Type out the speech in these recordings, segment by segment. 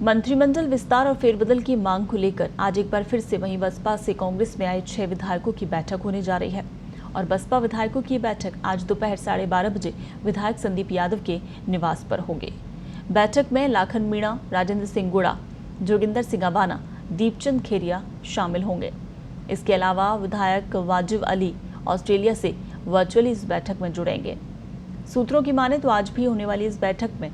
मंत्रिमंडल विस्तार और फेरबदल की मांग को लेकर आज एक बार फिर से वहीं बसपा से कांग्रेस में आए 6 विधायकों की बैठक होने जा रही है और बसपा विधायकों की बैठक आज दोपहर 12:30 बजे विधायक संदीप यादव के निवास पर होगी। बैठक में लाखन मीणा, राजेंद्र सिंह गुड़ा, जोगिंदर सिंह अवाना, दीपचंद खेरिया शामिल होंगे। इसके अलावा विधायक वाजिब अली ऑस्ट्रेलिया से वर्चुअली इस बैठक में जुड़ेंगे। सूत्रों की माने तो आज भी होने वाली इस बैठक में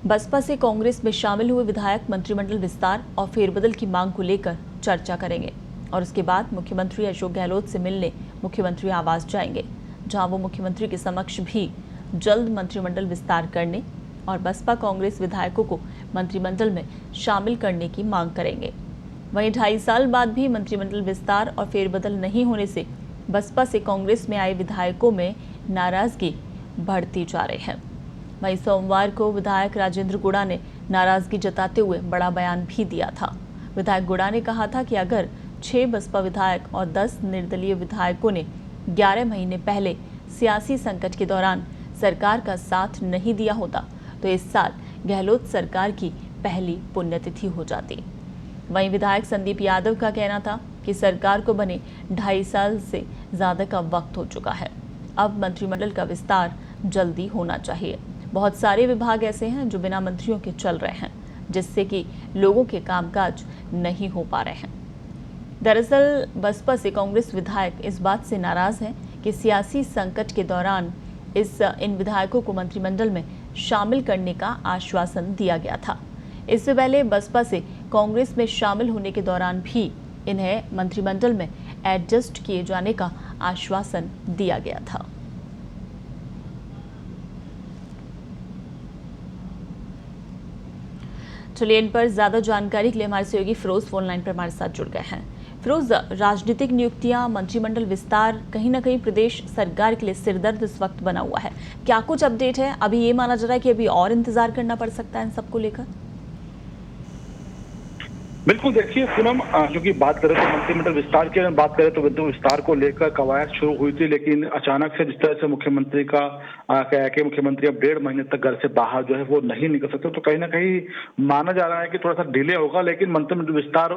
बसपा से कांग्रेस में शामिल हुए विधायक मंत्रिमंडल विस्तार और फेरबदल की मांग को लेकर चर्चा करेंगे और उसके बाद मुख्यमंत्री अशोक गहलोत से मिलने मुख्यमंत्री आवास जाएंगे, जहां वो मुख्यमंत्री के समक्ष भी जल्द मंत्रिमंडल विस्तार करने और बसपा कांग्रेस विधायकों को मंत्रिमंडल में शामिल करने की मांग करेंगे। वहीं 2.5 साल बाद भी मंत्रिमंडल विस्तार और फेरबदल नहीं होने से बसपा से कांग्रेस में आए विधायकों में नाराजगी बढ़ती जा रही है। वहीं सोमवार को विधायक राजेंद्र गुड़ा ने नाराजगी जताते हुए बड़ा बयान भी दिया था। विधायक गुड़ा ने कहा था कि अगर 6 बसपा विधायक और 10 निर्दलीय विधायकों ने 11 महीने पहले सियासी संकट के दौरान सरकार का साथ नहीं दिया होता तो इस साल गहलोत सरकार की पहली पुण्यतिथि हो जाती। वहीं विधायक संदीप यादव का कहना था कि सरकार को बने 2.5 साल से ज्यादा का वक्त हो चुका है। अब मंत्रिमंडल का विस्तार जल्दी होना चाहिए। बहुत सारे विभाग ऐसे हैं जो बिना मंत्रियों के चल रहे हैं, जिससे कि लोगों के कामकाज नहीं हो पा रहे हैं। दरअसल बसपा से कांग्रेस विधायक इस बात से नाराज हैं कि सियासी संकट के दौरान इन विधायकों को मंत्रिमंडल में शामिल करने का आश्वासन दिया गया था। इससे पहले बसपा से कांग्रेस में शामिल होने के दौरान भी इन्हें मंत्रिमंडल में एडजस्ट किए जाने का आश्वासन दिया गया था। चलिए इन पर ज्यादा जानकारी के लिए हमारे सहयोगी फिरोज फोन लाइन पर हमारे साथ जुड़ गए हैं। फिरोज, राजनीतिक नियुक्तियां, मंत्रिमंडल विस्तार कहीं ना कहीं प्रदेश सरकार के लिए सिरदर्द इस वक्त बना हुआ है। क्या कुछ अपडेट है? अभी ये माना जा रहा है कि अभी और इंतजार करना पड़ सकता है इन सबको लेकर? बिल्कुल, देखिए पूनम, क्योंकि बात करें तो मंत्रिमंडल विस्तार की, अगर बात करें तो मंत्रिमंडल विस्तार को लेकर कवायद शुरू हुई थी, लेकिन अचानक से जिस तरह से मुख्यमंत्री का क्या है कि मुख्यमंत्री अब 1.5 महीने तक घर से बाहर जो है वो नहीं निकल सकते, तो कहीं ना कहीं माना जा रहा है कि थोड़ा सा डिले होगा। लेकिन मंत्रिमंडल विस्तार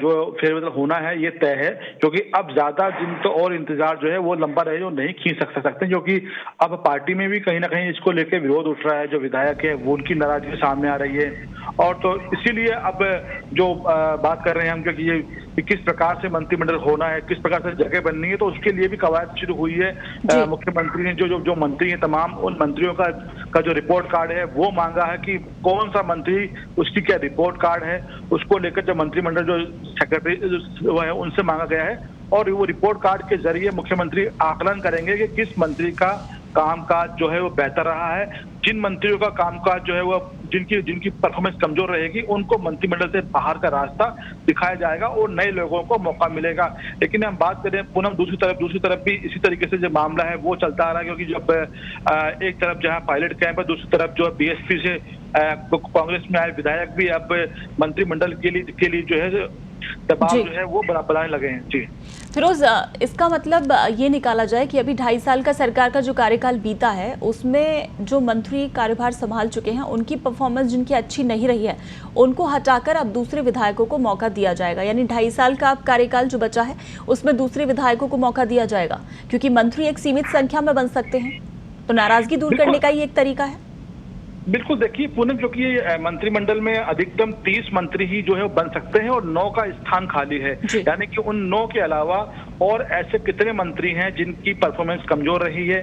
जो फेरबदल होना है ये तय है, क्योंकि अब ज्यादा दिन तो और इंतजार जो है वो लंबा रहे जो नहीं खींच सकते, क्योंकि अब पार्टी में भी कहीं ना कहीं इसको लेकर विरोध उठ रहा है। जो विधायक है वो उनकी नाराजगी सामने आ रही है, और तो इसीलिए अब जो बात कर रहे हैं हम कि किस प्रकार से मंत्रिमंडल होना है, किस प्रकार से जगह बननी है, तो उसके लिए भी कवायद शुरू हुई है। मुख्यमंत्री ने जो मंत्री हैं तमाम, उन मंत्रियों का जो रिपोर्ट कार्ड है वो मांगा है कि कौन सा मंत्री, उसकी क्या रिपोर्ट कार्ड है, उसको लेकर जो मंत्रिमंडल जो सेक्रेटरी वो है उनसे मांगा गया है, और वो रिपोर्ट कार्ड के जरिए मुख्यमंत्री आकलन करेंगे कि किस मंत्री का कामकाज जो है वो बेहतर रहा है, जिन मंत्रियों का कामकाज जो है वो जिनकी परफॉर्मेंस कमजोर रहेगी उनको मंत्रिमंडल से बाहर का रास्ता दिखाया जाएगा और नए लोगों को मौका मिलेगा। लेकिन हम बात करें पूनम, दूसरी तरफ भी इसी तरीके से जो मामला है वो चलता आ रहा है, क्योंकि जब एक तरफ जहां पायलट कैंप है, दूसरी तरफ जो है बीएसपी से कांग्रेस में आए विधायक भी अब मंत्रिमंडल के लिए जो है दबाव जो है वो बनाने लगे हैं। जी फिरोज, इसका मतलब ये निकाला जाए कि अभी 2.5 साल का सरकार का जो कार्यकाल बीता है उसमें जो मंत्री कार्यभार संभाल चुके हैं उनकी परफॉर्मेंस जिनकी अच्छी नहीं रही है उनको हटाकर अब दूसरे विधायकों को मौका दिया जाएगा। यानी 2.5 साल का कार्यकाल जो बचा है उसमें दूसरे विधायकों को मौका दिया जाएगा, क्योंकि मंत्री एक सीमित संख्या में बन सकते हैं, तो नाराजगी दूर करने का ही एक तरीका है। बिल्कुल, देखिए पूनम, क्योंकि ये मंत्रिमंडल में अधिकतम 30 मंत्री ही जो है बन सकते हैं और 9 का स्थान खाली है, यानी कि उन 9 के अलावा और ऐसे कितने मंत्री हैं जिनकी परफॉर्मेंस कमजोर रही है,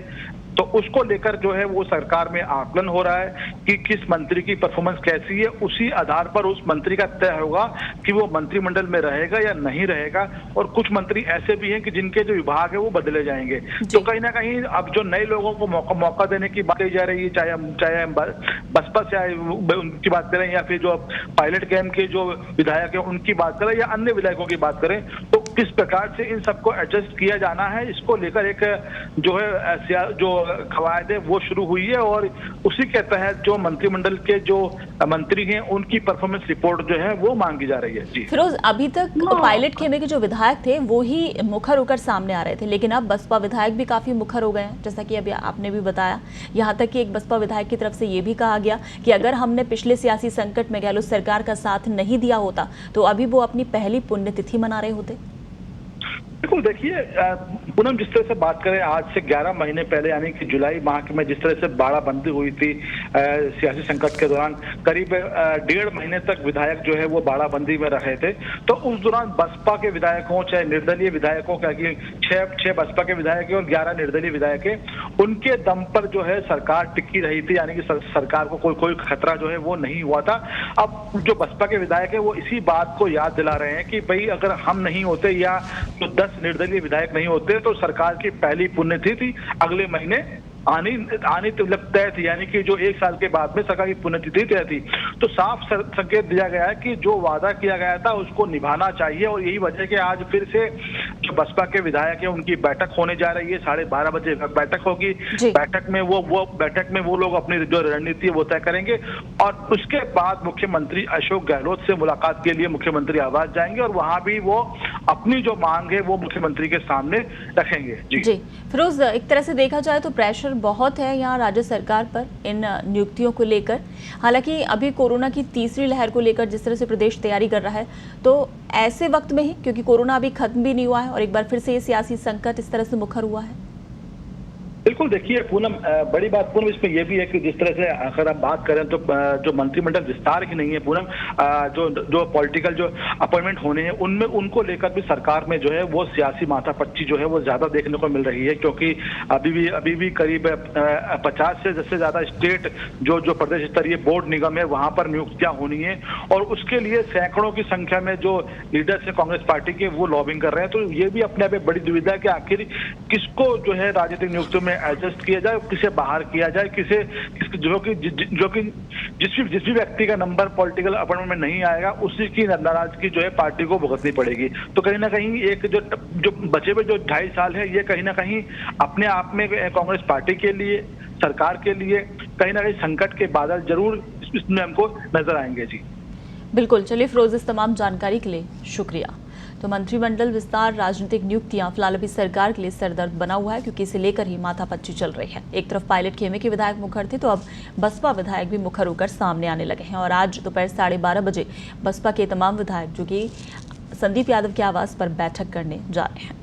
तो उसको लेकर जो है वो सरकार में आकलन हो रहा है कि किस मंत्री की परफॉर्मेंस कैसी है। उसी आधार पर उस मंत्री का तय होगा कि वो मंत्रिमंडल में रहेगा या नहीं रहेगा। और कुछ मंत्री ऐसे भी हैं कि जिनके जो विभाग है वो बदले जाएंगे, तो कहीं ना कहीं अब जो नए लोगों को मौका देने की बात कही जा रही है, चाहे हम बसपा से आए उनकी बात करें या फिर जो पायलट कैंप के जो विधायक है उनकी बात करें या अन्य विधायकों की बात करें, तो किस प्रकार से इन सबको एडजस्ट किया जाना है, इसको लेकर एक जो है जो कवायद है वो शुरू हुई है और उसी के तहत जो मंत्रिमंडल के जो मंत्री हैं उनकी परफॉर्मेंस रिपोर्ट जो है वो मांगी जा रही है। जी फिरोज, अभी तक पायलट खेमे के जो विधायक थे वो ही मुखर होकर सामने आ रहे थे, लेकिन अब बसपा विधायक भी काफी मुखर हो गए हैं, जैसा कि अभी आपने भी बताया। यहाँ तक कि एक बसपा विधायक की तरफ से ये भी कहा गया कि अगर हमने पिछले सियासी संकट में गहलोत सरकार का साथ नहीं दिया होता तो अभी वो अपनी पहली पुण्यतिथि मना रहे होते। बिल्कुल, देखिए पूनम, जिस तरह से बात करें आज से 11 महीने पहले यानी कि जुलाई माह में जिस तरह से बाड़ाबंदी हुई थी सियासी संकट के दौरान, करीब 1.5 महीने तक विधायक जो है वो बाड़ाबंदी में रहे थे। तो उस दौरान बसपा के विधायकों, चाहे निर्दलीय विधायकों का, 6 बसपा के विधायक और 11 निर्दलीय विधायक है, उनके दम पर जो है सरकार टिकी रही थी, यानी कि सरकार को कोई खतरा जो है वो नहीं हुआ था। अब जो बसपा के विधायक है वो इसी बात को याद दिला रहे हैं कि भाई अगर हम नहीं होते या तो 10 निर्दलीय विधायक नहीं होते तो सरकार की पहली पुण्यतिथि अगले महीने आनी तो तय थी, यानी कि जो 1 साल के बाद में सरकार की पुण्यतिथि तय थी। तो साफ संकेत दिया गया है कि जो वादा किया गया था उसको निभाना चाहिए और यही वजह कि आज फिर से जो बसपा के विधायक है उनकी बैठक होने जा रही है। 12:30 बजे बैठक होगी। बैठक में वो लोग अपनी जो रणनीति है वो तय करेंगे और उसके बाद मुख्यमंत्री अशोक गहलोत से मुलाकात के लिए मुख्यमंत्री आवास जाएंगे और वहां भी वो अपनी जो मांग है वो मुख्यमंत्री के सामने रखेंगे। जी फिरोज, एक तरह से देखा जाए तो प्रेशर बहुत है यहाँ राज्य सरकार पर इन नियुक्तियों को लेकर। हालांकि अभी कोरोना की तीसरी लहर को लेकर जिस तरह से प्रदेश तैयारी कर रहा है, तो ऐसे वक्त में ही, क्योंकि कोरोना अभी खत्म भी नहीं हुआ है और एक बार फिर से ये सियासी संकट इस तरह से मुखर हुआ है। बिल्कुल, देखिए पूनम, बड़ी बात पूनम इसमें यह भी है कि जिस तरह से अगर आप बात करें तो जो मंत्रिमंडल विस्तार की नहीं है पूनम, जो पॉलिटिकल जो अपॉइंटमेंट होने हैं उनमें उनको लेकर भी सरकार में जो है वो सियासी माथापच्ची जो है वो ज्यादा देखने को मिल रही है, क्योंकि अभी भी करीब 50 से ज्यादा स्टेट जो प्रदेश स्तरीय बोर्ड निगम है वहां पर नियुक्तियां होनी है और उसके लिए सैकड़ों की संख्या में जो लीडर्स है कांग्रेस पार्टी के वो लॉबिंग कर रहे हैं। तो ये भी अपने आप में बड़ी दुविधा है कि आखिर किसको जो है राजनीतिक नियुक्तियों में एडजस्ट किया जाए, किसे बाहर किया जाए, जो कि जिस भी व्यक्ति का नंबर पॉलिटिकल अपॉइंटमेंट में नहीं आएगा उसी की नाराजगी जो है पार्टी को भुगतनी पड़ेगी। तो कहीं ना कहीं एक जो बचे हुए जो 2.5 साल है ये कहीं ना कहीं अपने आप में कांग्रेस पार्टी के लिए, सरकार के लिए कहीं ना कहीं संकट के बादल जरूर इसमें हमको नजर आएंगे। जी बिल्कुल, चलिए फिरोज, इस तमाम जानकारी के लिए शुक्रिया। तो मंत्रिमंडल विस्तार, राजनीतिक नियुक्तियां फिलहाल अभी सरकार के लिए सरदर्द बना हुआ है, क्योंकि इसे लेकर ही माथापच्ची चल रही है। एक तरफ पायलट खेमे के विधायक मुखर थे तो अब बसपा विधायक भी मुखर होकर सामने आने लगे हैं और आज दोपहर 12:30 बजे बसपा के तमाम विधायक जो कि संदीप यादव के आवास पर बैठक करने जा रहे हैं।